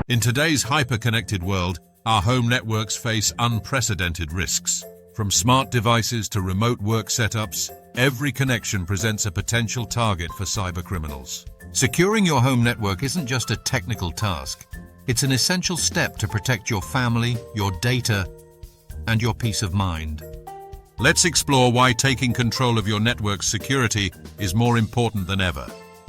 In today's hyper-connected world, our home networks face unprecedented risks. From smart devices to remote work setups, every connection presents a potential target for cybercriminals. Securing your home network isn't just a technical task. It's an essential step to protect your family, your data, and your peace of mind. Let's explore why taking control of your network's security is more important than ever.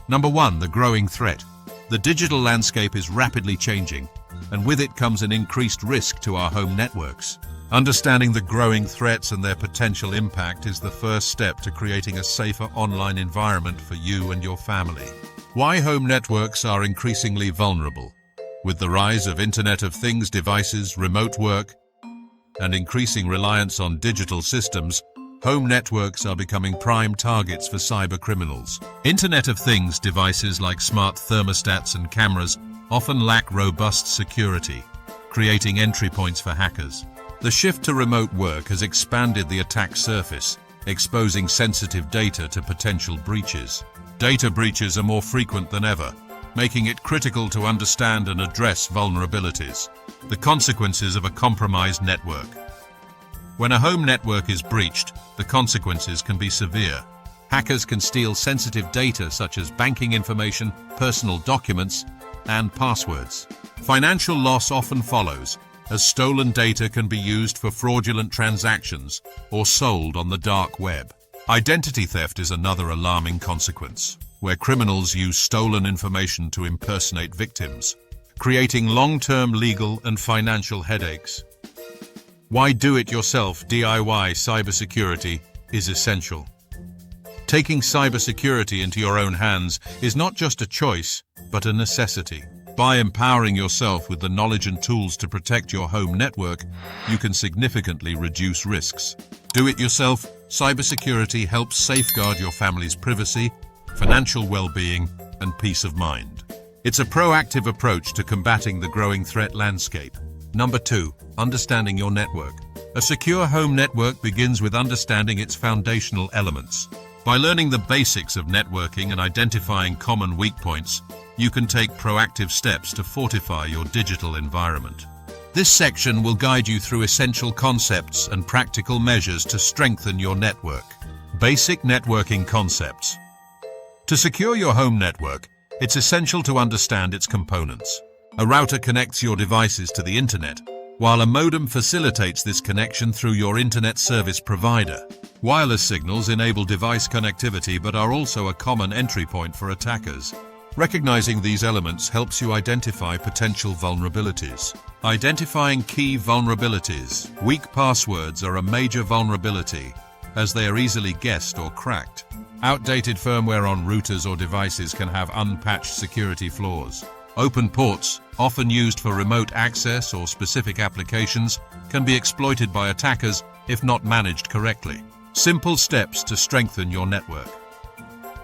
Number 1, the growing threat. The digital landscape is rapidly changing, and with it comes an increased risk to our home networks. Understanding the growing threats and their potential impact is the first step to creating a safer online environment for you and your family. Why home networks are increasingly vulnerable. With the rise of Internet of Things devices, remote work, and increasing reliance on digital systems, home networks are becoming prime targets for cybercriminals. Internet of Things devices like smart thermostats and cameras often lack robust security, creating entry points for hackers. The shift to remote work has expanded the attack surface, exposing sensitive data to potential breaches. Data breaches are more frequent than ever, making it critical to understand and address vulnerabilities. The consequences of a compromised network. When a home network is breached, the consequences can be severe. Hackers can steal sensitive data such as banking information, personal documents, and passwords. Financial loss often follows, as stolen data can be used for fraudulent transactions or sold on the dark web. Identity theft is another alarming consequence, where criminals use stolen information to impersonate victims, creating long-term legal and financial headaches. Why do-it-yourself DIY cybersecurity is essential. Taking cybersecurity into your own hands is not just a choice, but a necessity. By empowering yourself with the knowledge and tools to protect your home network, you can significantly reduce risks. Do-it-yourself cybersecurity helps safeguard your family's privacy, financial well-being, and peace of mind. It's a proactive approach to combating the growing threat landscape. Number 2, understanding your network. A secure home network begins with understanding its foundational elements. By learning the basics of networking and identifying common weak points, you can take proactive steps to fortify your digital environment. This section will guide you through essential concepts and practical measures to strengthen your network. Basic networking concepts. To secure your home network, it's essential to understand its components. A router connects your devices to the internet, while a modem facilitates this connection through your internet service provider. Wireless signals enable device connectivity but are also a common entry point for attackers. Recognizing these elements helps you identify potential vulnerabilities. Identifying key vulnerabilities. Weak passwords are a major vulnerability, as they are easily guessed or cracked. Outdated firmware on routers or devices can have unpatched security flaws. Open ports, often used for remote access or specific applications, can be exploited by attackers if not managed correctly. Simple steps to strengthen your network.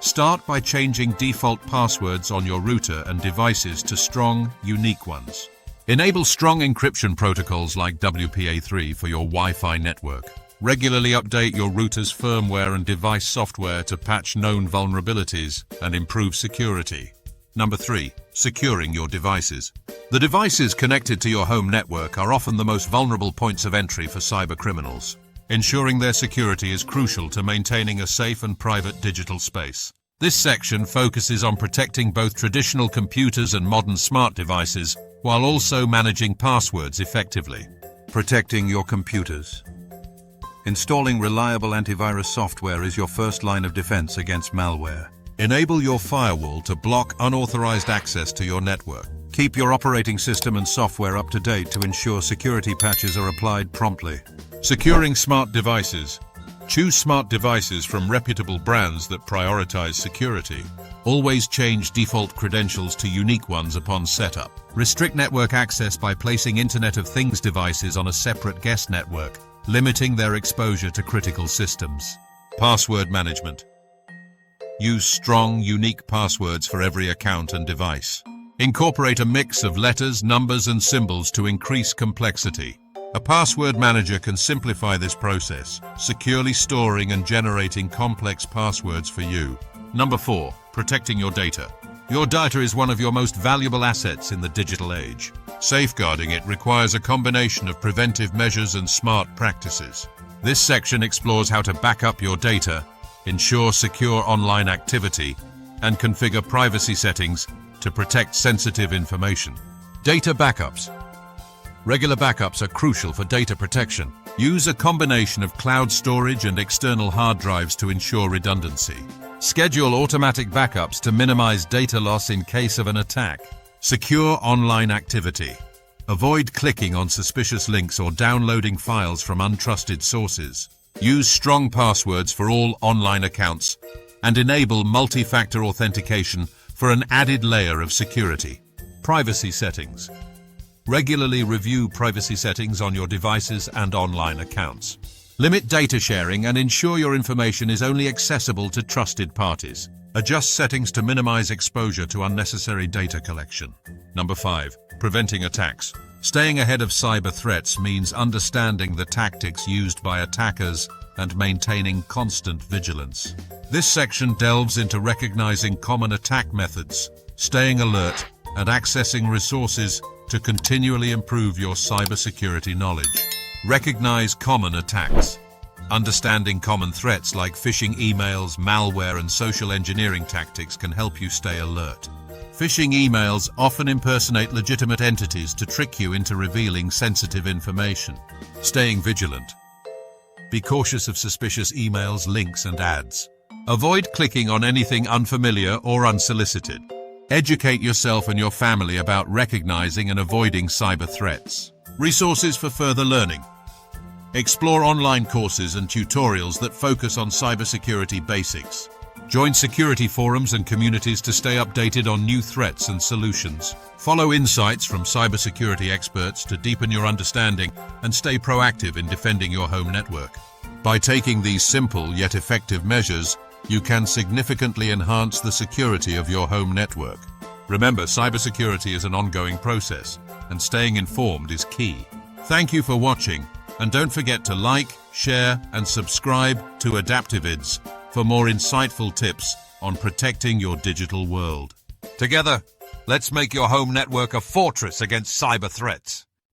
Start by changing default passwords on your router and devices to strong, unique ones. Enable strong encryption protocols like WPA3 for your Wi-Fi network. Regularly update your router's firmware and device software to patch known vulnerabilities and improve security. Number 3, securing your devices. The devices connected to your home network are often the most vulnerable points of entry for cybercriminals. Ensuring their security is crucial to maintaining a safe and private digital space. This section focuses on protecting both traditional computers and modern smart devices, while also managing passwords effectively. Protecting your computers. Installing reliable antivirus software is your first line of defense against malware. Enable your firewall to block unauthorized access to your network. Keep your operating system and software up to date to ensure security patches are applied promptly. Securing smart devices. Choose smart devices from reputable brands that prioritize security. Always change default credentials to unique ones upon setup. Restrict network access by placing Internet of Things devices on a separate guest network, limiting their exposure to critical systems. Password management. Use strong, unique passwords for every account and device. Incorporate a mix of letters, numbers, and symbols to increase complexity. A password manager can simplify this process, securely storing and generating complex passwords for you. Number 4, protecting your data. Your data is one of your most valuable assets in the digital age. Safeguarding it requires a combination of preventive measures and smart practices. This section explores how to back up your data, ensure secure online activity, and configure privacy settings to protect sensitive information. Data backups. Regular backups are crucial for data protection. Use a combination of cloud storage and external hard drives to ensure redundancy. Schedule automatic backups to minimize data loss in case of an attack. Secure online activity. Avoid clicking on suspicious links or downloading files from untrusted sources. Use strong passwords for all online accounts and enable multi-factor authentication for an added layer of security. Privacy settings. Regularly review privacy settings on your devices and online accounts. Limit data sharing and ensure your information is only accessible to trusted parties. Adjust settings to minimize exposure to unnecessary data collection. Number 5. Preventing attacks. Staying ahead of cyber threats means understanding the tactics used by attackers and maintaining constant vigilance. This section delves into recognizing common attack methods, staying alert, and accessing resources to continually improve your cybersecurity knowledge. Recognize common attacks. Understanding common threats like phishing emails, malware, and social engineering tactics can help you stay alert. Phishing emails often impersonate legitimate entities to trick you into revealing sensitive information. Staying vigilant. Be cautious of suspicious emails, links, and ads. Avoid clicking on anything unfamiliar or unsolicited. Educate yourself and your family about recognizing and avoiding cyber threats. Resources for further learning. Explore online courses and tutorials that focus on cybersecurity basics. Join security forums and communities to stay updated on new threats and solutions. Follow insights from cybersecurity experts to deepen your understanding and stay proactive in defending your home network. By taking these simple yet effective measures, you can significantly enhance the security of your home network. Remember, cybersecurity is an ongoing process, and staying informed is key. Thank you for watching, and don't forget to like, share, and subscribe to Adaptivids for more insightful tips on protecting your digital world. Together, let's make your home network a fortress against cyber threats.